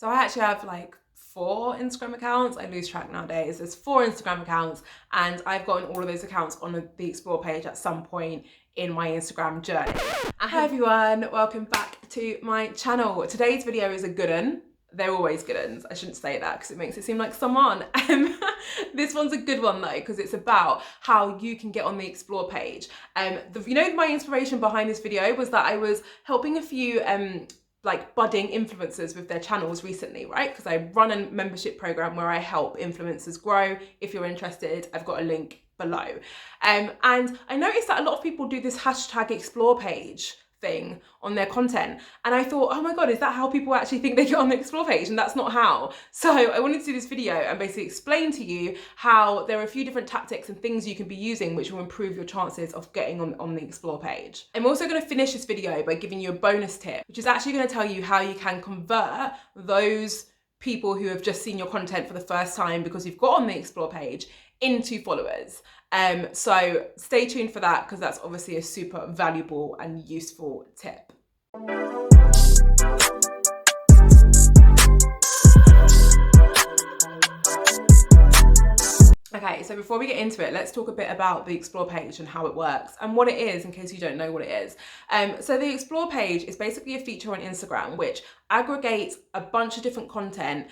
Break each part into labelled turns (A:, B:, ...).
A: So I actually have like 4 Instagram accounts. I lose track nowadays. There's 4 Instagram accounts, and I've gotten all of those accounts on the Explore page at some point in my Instagram journey. Hi everyone, welcome back to my channel. Today's video is a good one. They're always good ones. I shouldn't say that because it makes it seem like someone. This one's a good one though, because it's about how you can get on the Explore page. My inspiration behind this video was that I was helping a few like budding influencers with their channels recently, right? Because I run a membership program where I help influencers grow. If you're interested, I've got a link below. And I noticed that a lot of people do this hashtag Explore page thing on their content, and I thought, oh my god, is that how people actually think they get on the Explore page? And that's not how. So I wanted to do this video and basically explain to you how there are a few different tactics and things you can be using which will improve your chances of getting on the Explore page. I'm also going to finish this video by giving you a bonus tip, which is actually going to tell you how you can convert those people who have just seen your content for the first time because you've got on the Explore page into followers. So stay tuned for that, because that's obviously a super valuable and useful tip. Okay, so before we get into it, let's talk a bit about the Explore page and how it works and what it is, in case you don't know what it is. So the Explore page is basically a feature on Instagram which aggregates a bunch of different content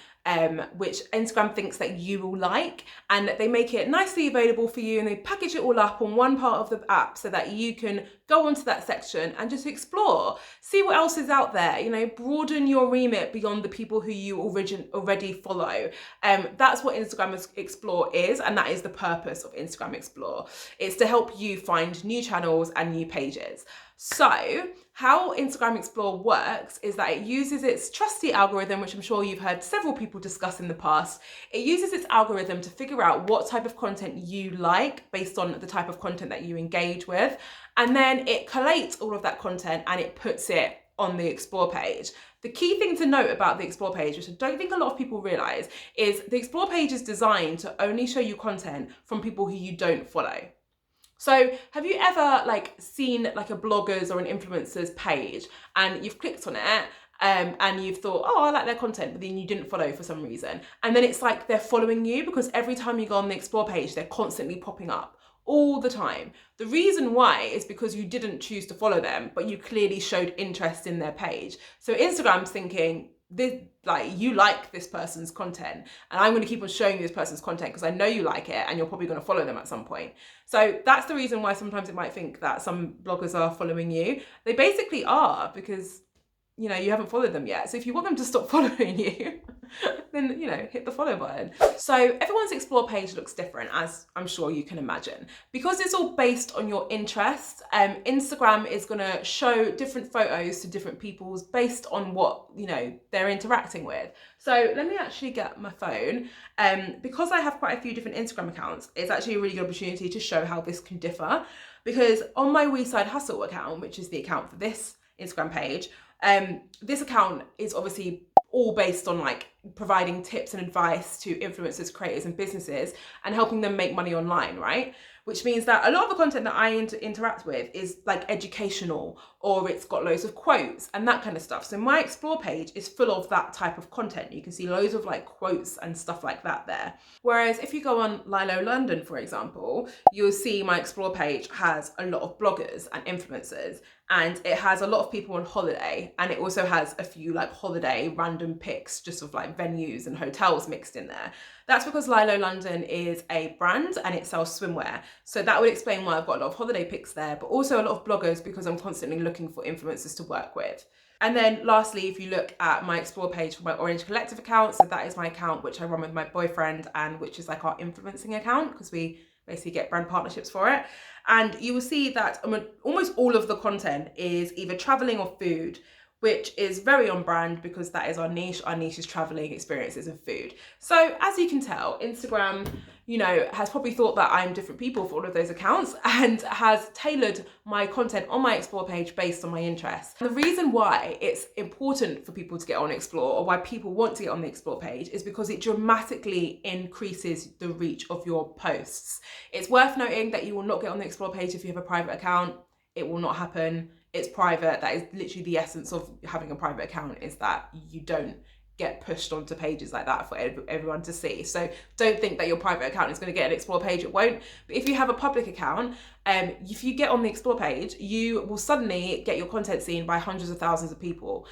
A: which Instagram thinks that you will like, and they make it nicely available for you, and they package it all up on one part of the app so that you can go onto that section and just explore, see what else is out there, broaden your remit beyond the people who you already follow. That's what Instagram Explore is, and that is the purpose of Instagram Explore. It's to help you find new channels and new pages. So how Instagram Explore works is that it uses its trusty algorithm, which I'm sure you've heard several people discuss in the past. It uses its algorithm to figure out what type of content you like based on the type of content that you engage with. And then it collates all of that content and it puts it on the Explore page. The key thing to note about the Explore page, which I don't think a lot of people realize, is the Explore page is designed to only show you content from people who you don't follow. So have you ever seen a blogger's or an influencer's page and you've clicked on it and you've thought, oh, I like their content, but then you didn't follow for some reason. And then it's like they're following you because every time you go on the Explore page, they're constantly popping up all the time. The reason why is because you didn't choose to follow them, but you clearly showed interest in their page. So Instagram's thinking, you like this person's content, and I'm going to keep on showing you this person's content because I know you like it and you're probably going to follow them at some point. So that's the reason why sometimes it might think that some bloggers are following you. They basically are, because you haven't followed them yet. So if you want them to stop following you, then hit the follow button. So everyone's Explore page looks different, as I'm sure you can imagine. Because it's all based on your interests, Instagram is gonna show different photos to different people's based on what they're interacting with. So let me actually get my phone. Because I have quite a few different Instagram accounts, it's actually a really good opportunity to show how this can differ. Because on my We Side Hustle account, which is the account for this Instagram page, this account is obviously all based on providing tips and advice to influencers, creators and businesses and helping them make money online, right? Which means that a lot of the content that I interact with is educational, or it's got loads of quotes and that kind of stuff. So my Explore page is full of that type of content. You can see loads of quotes and stuff like that there. Whereas if you go on Lilo London, for example, you'll see my Explore page has a lot of bloggers and influencers, and it has a lot of people on holiday, and it also has a few holiday random pics just of venues and hotels mixed in there. That's because Lilo London is a brand and it sells swimwear. So that would explain why I've got a lot of holiday pics there, but also a lot of bloggers because I'm constantly looking for influencers to work with. And then lastly, if you look at my Explore page for my Orange Collective account, so that is my account which I run with my boyfriend, and which is our influencing account because we basically get brand partnerships for it. And you will see that almost all of the content is either traveling or food, which is very on brand because that is our niche. Our niche is traveling, experiences and food. So as you can tell, Instagram, has probably thought that I'm different people for all of those accounts and has tailored my content on my Explore page based on my interests. And the reason why it's important for people to get on Explore, or why people want to get on the Explore page, is because it dramatically increases the reach of your posts. It's worth noting that you will not get on the Explore page if you have a private account. It will not happen. It's private. That is literally the essence of having a private account, is that you don't get pushed onto pages like that for everyone to see. So don't think that your private account is going to get an explore page. It won't. But if you have a public account, if you get on the explore page, you will suddenly get your content seen by hundreds of thousands of people,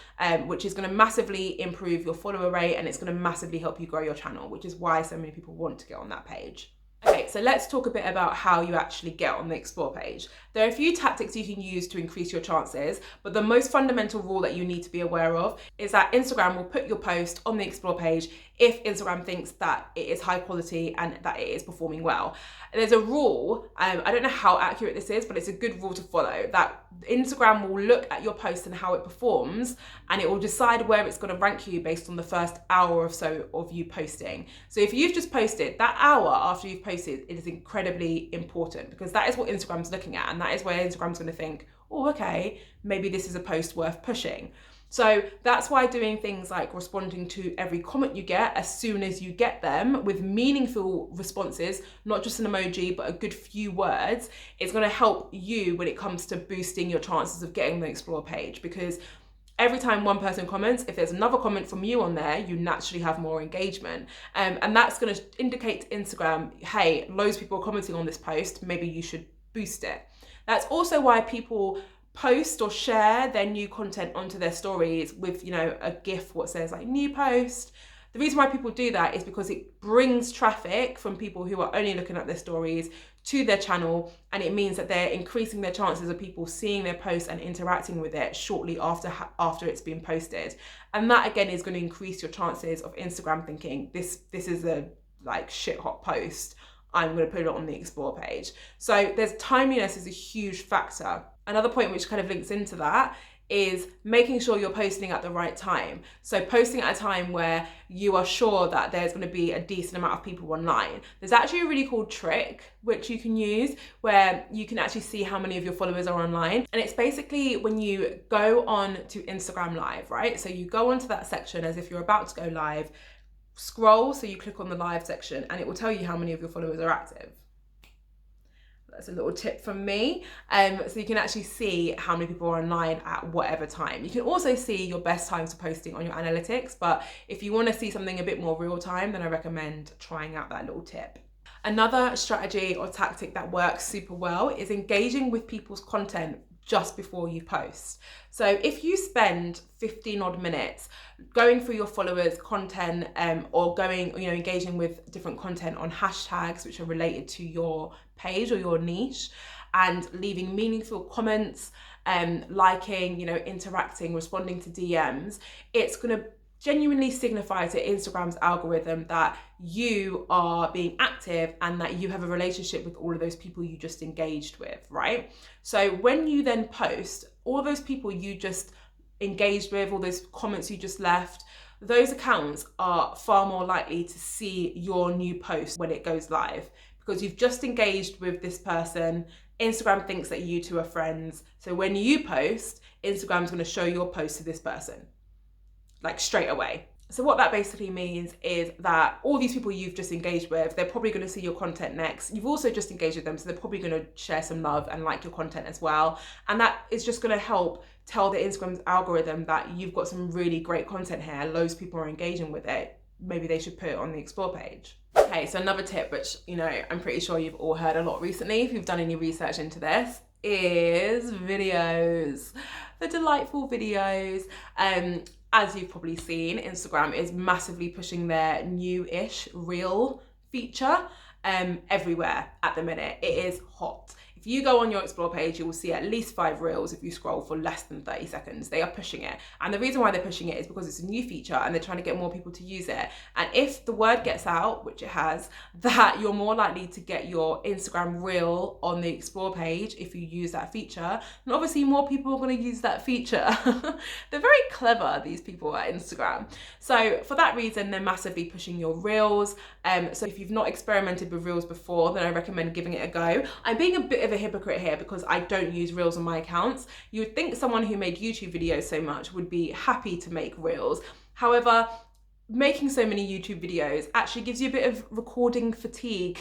A: which is going to massively improve your follower rate, and it's going to massively help you grow your channel, which is why so many people want to get on that page. Okay, so let's talk a bit about how you actually get on the explore page. There are a few tactics you can use to increase your chances, but the most fundamental rule that you need to be aware of is that Instagram will put your post on the explore page if Instagram thinks that it is high quality and that it is performing well. There's a rule, I don't know how accurate this is, but it's a good rule to follow, that Instagram will look at your post and how it performs, and it will decide where it's going to rank you based on the first hour or so of you posting. So if you've just posted, that hour after you've posted, it is incredibly important, because that is what Instagram's looking at, and that is where Instagram's going to think, oh, okay, maybe this is a post worth pushing. So that's why doing things like responding to every comment you get as soon as you get them with meaningful responses, not just an emoji, but a good few words, is going to help you when it comes to boosting your chances of getting the explore page. Because every time one person comments, if there's another comment from you on there, you naturally have more engagement. And that's going to indicate to Instagram, hey, loads of people are commenting on this post, maybe you should boost it. That's also why people post or share their new content onto their stories with, you know, a GIF what says like new post. The reason why people do that is because it brings traffic from people who are only looking at their stories to their channel, and it means that they're increasing their chances of people seeing their post and interacting with it shortly after it's been posted. And that again is going to increase your chances of Instagram thinking this is a like shit hot post, I'm going to put it on the explore page. So there's timeliness is a huge factor. Another point which kind of links into that is making sure you're posting at the right time. So posting at a time where you are sure that there's going to be a decent amount of people online. There's actually a really cool trick which you can use where you can actually see how many of your followers are online. And it's basically when you go on to Instagram Live, right? So you go onto that section as if you're about to go live, scroll, so you click on the live section, and it will tell you how many of your followers are active. That's a little tip from me. So you can actually see how many people are online at whatever time. You can also see your best times for posting on your analytics, but if you want to see something a bit more real time, then I recommend trying out that little tip. Another strategy or tactic that works super well is engaging with people's content just before you post. So if you spend 15 odd minutes going through your followers' content or going, you know, engaging with different content on hashtags which are related to your page or your niche, and leaving meaningful comments, liking, you know, interacting, responding to DMs, it's going to genuinely signify to Instagram's algorithm that you are being active and that you have a relationship with all of those people you just engaged with, right? So when you then post, all those people you just engaged with, all those comments you just left, those accounts are far more likely to see your new post when it goes live, because you've just engaged with this person. Instagram thinks that you two are friends. So when you post, Instagram's going to show your post to this person, like straight away. So what that basically means is that all these people you've just engaged with, they're probably going to see your content next. You've also just engaged with them, so they're probably going to share some love and like your content as well. And that is just going to help tell the Instagram's algorithm that you've got some really great content here. Loads of people are engaging with it. Maybe they should put it on the explore page. Okay, so another tip, which, you know, I'm pretty sure you've all heard a lot recently, if you've done any research into this, is videos. The delightful videos. As you've probably seen, Instagram is massively pushing their new-ish reel feature everywhere at the minute. It is hot. If you go on your explore page, you will see at least 5 reels if you scroll for less than 30 seconds. They are pushing it. And the reason why they're pushing it is because it's a new feature and they're trying to get more people to use it. And if the word gets out, which it has, that you're more likely to get your Instagram reel on the explore page if you use that feature, then obviously more people are going to use that feature. They're very clever, these people at Instagram. So for that reason, they're massively pushing your reels. So if you've not experimented with reels before, then I recommend giving it a go. I'm being a bit of a hypocrite here because I don't use reels on my accounts. You would think someone who made YouTube videos so much would be happy to make reels. However, making so many YouTube videos actually gives you a bit of recording fatigue.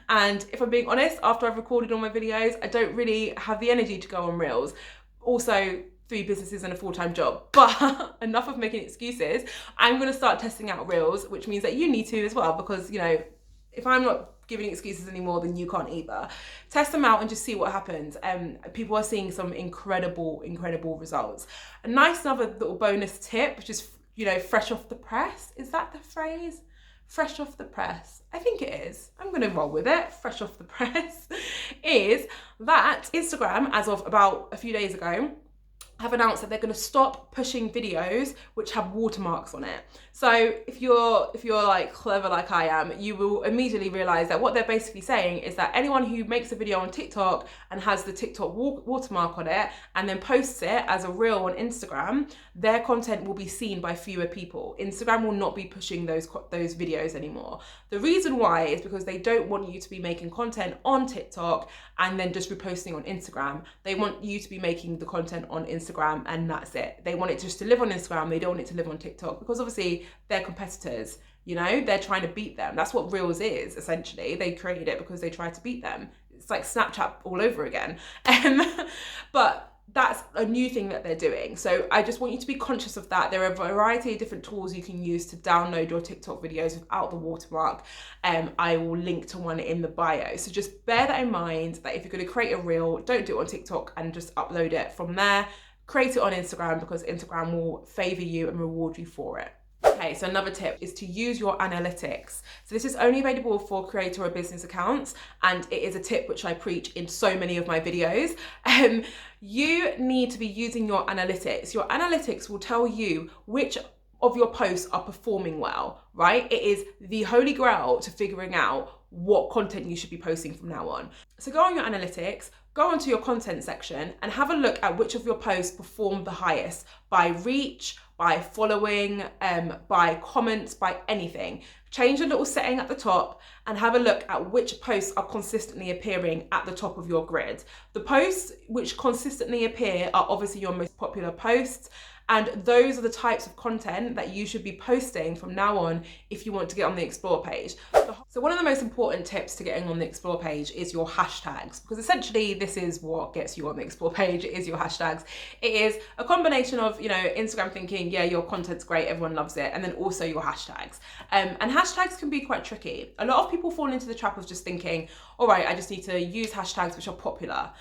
A: And if I'm being honest, after I've recorded all my videos, I don't really have the energy to go on reels. Also, 3 businesses and a full-time job. But enough of making excuses. I'm going to start testing out Reels, which means that you need to as well, because, you know, if I'm not giving excuses anymore, then you can't either. Test them out and just see what happens. People are seeing some incredible results. A nice another little bonus tip, which is, you know, fresh off the press. Is that the phrase? Fresh off the press. I think it is. I'm going to roll with it. Fresh off the press is that Instagram, as of about a few days ago, have announced that they're going to stop pushing videos which have watermarks on it. So if you're like clever like I am, you will immediately realize that what they're basically saying is that anyone who makes a video on TikTok and has the TikTok watermark on it and then posts it as a reel on Instagram, their content will be seen by fewer people. Instagram will not be pushing those videos anymore. The reason why is because they don't want you to be making content on TikTok and then just reposting on Instagram. They want you to be making the content on Instagram and that's it. They want it just to live on Instagram. They don't want it to live on TikTok because obviously they're competitors, you know, they're trying to beat them. That's what Reels is, essentially. They created it because they tried to beat them. It's like Snapchat all over again. But that's a new thing that they're doing. So I just want you to be conscious of that. There are a variety of different tools you can use to download your TikTok videos without the watermark. I will link to one in the bio. So just bear that in mind, that if you're going to create a reel, don't do it on TikTok and just upload it from there. Create it on Instagram because Instagram will favor you and reward you for it. Okay, so another tip is to use your analytics. So this is only available for creator or business accounts, and it is a tip which I preach in so many of my videos. You need to be using your analytics. Your analytics will tell you which of your posts are performing well, right? It is the holy grail to figuring out what content you should be posting from now on. So go on your analytics, go onto your content section and have a look at which of your posts perform the highest by reach, by following, by comments, by anything. Change a little setting at the top and have a look at which posts are consistently appearing at the top of your grid. The posts which consistently appear are obviously your most popular posts, and those are the types of content that you should be posting from now on if you want to get on the Explore page. So one of the most important tips to getting on the Explore page is your hashtags, because essentially this is what gets you on the Explore page, is your hashtags. It is a combination of, you know, Instagram thinking, yeah, your content's great, everyone loves it, and then also your hashtags. And hashtags can be quite tricky. A lot of people fall into the trap of just thinking, all right, I just need to use hashtags which are popular.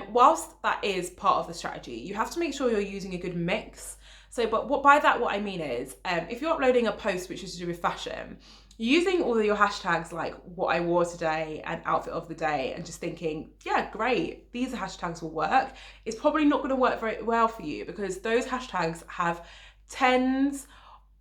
A: Whilst that is part of the strategy, you have to make sure you're using a good mix. So, but by that, what I mean is, if you're uploading a post which is to do with fashion, using all of your hashtags like what I wore today and outfit of the day and just thinking, yeah, great, these hashtags will work, is probably not going to work very well for you, because those hashtags have tens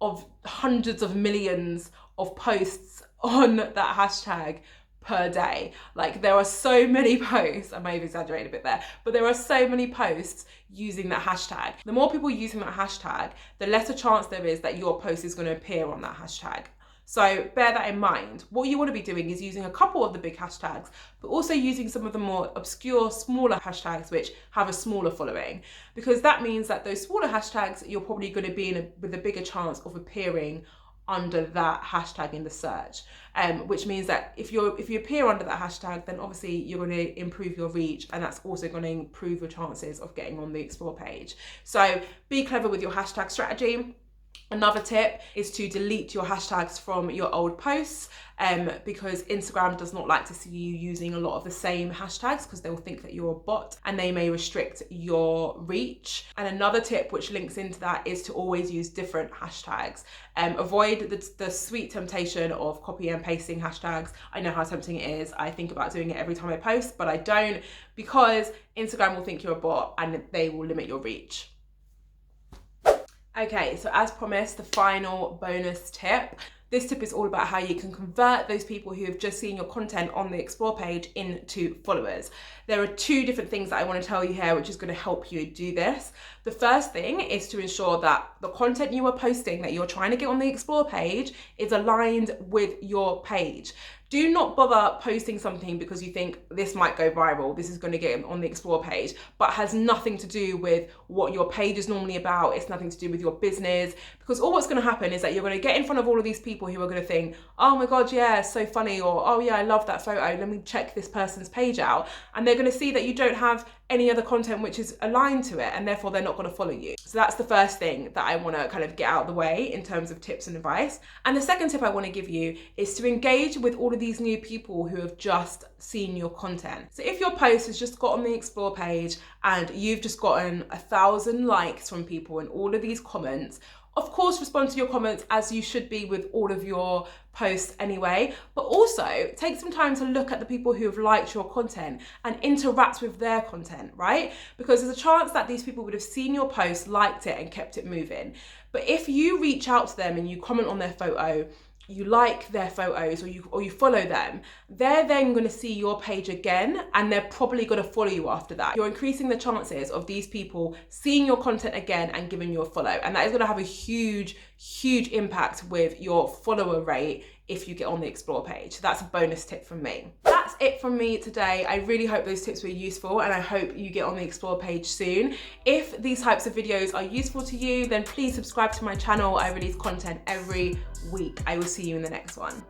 A: of hundreds of millions of posts on that hashtag per day. Like, there are so many posts, I may have exaggerated a bit there, but there are so many posts using that hashtag. The more people using that hashtag, the lesser chance there is that your post is going to appear on that hashtag. So bear that in mind. What you want to be doing is using a couple of the big hashtags, but also using some of the more obscure, smaller hashtags which have a smaller following, because that means that those smaller hashtags, you're probably going to be with a bigger chance of appearing under that hashtag in the search, which means that if you appear under that hashtag, then obviously you're going to improve your reach, and that's also going to improve your chances of getting on the Explore page. So be clever with your hashtag strategy. Another tip is to delete your hashtags from your old posts, because Instagram does not like to see you using a lot of the same hashtags, because they will think that you're a bot and they may restrict your reach. And another tip which links into that is to always use different hashtags. Avoid the sweet temptation of copy and pasting hashtags. I know how tempting it is. I think about doing it every time I post, but I don't, because Instagram will think you're a bot and they will limit your reach. Okay, so as promised, the final bonus tip. This tip is all about how you can convert those people who have just seen your content on the Explore page into followers. There are 2 different things that I want to tell you here, which is going to help you do this. The first thing is to ensure that the content you are posting that you're trying to get on the Explore page is aligned with your page. Do not bother posting something because you think this might go viral, this is going to get on the Explore page, but has nothing to do with what your page is normally about. It's nothing to do with your business, Because all what's going to happen is that you're going to get in front of all of these people who are going to think, oh my God, yeah, it's so funny, or oh yeah, I love that photo, let me check this person's page out. And they're going to see that you don't have any other content which is aligned to it, and therefore they're not going to follow you. So that's the first thing that I want to kind of get out of the way in terms of tips and advice. And the second tip I want to give you is to engage with all of these new people who have just seen your content. So if your post has just got on the explore page and you've just gotten 1,000 likes from people and all of these comments, of course, respond to your comments as you should be with all of your posts anyway, but also take some time to look at the people who have liked your content and interact with their content, right? Because there's a chance that these people would have seen your post, liked it, and kept it moving. But if you reach out to them and you comment on their photo, you like their photos, or you follow them, they're then going to see your page again, and they're probably going to follow you after that. You're increasing the chances of these people seeing your content again and giving you a follow, and that is going to have a huge impact with your follower rate if you get on the explore page. So that's a bonus tip from me. That's it from me today. I really hope those tips were useful, and I hope you get on the explore page soon. If these types of videos are useful to you, then please subscribe to my channel. I release content every week. I will see you in the next one.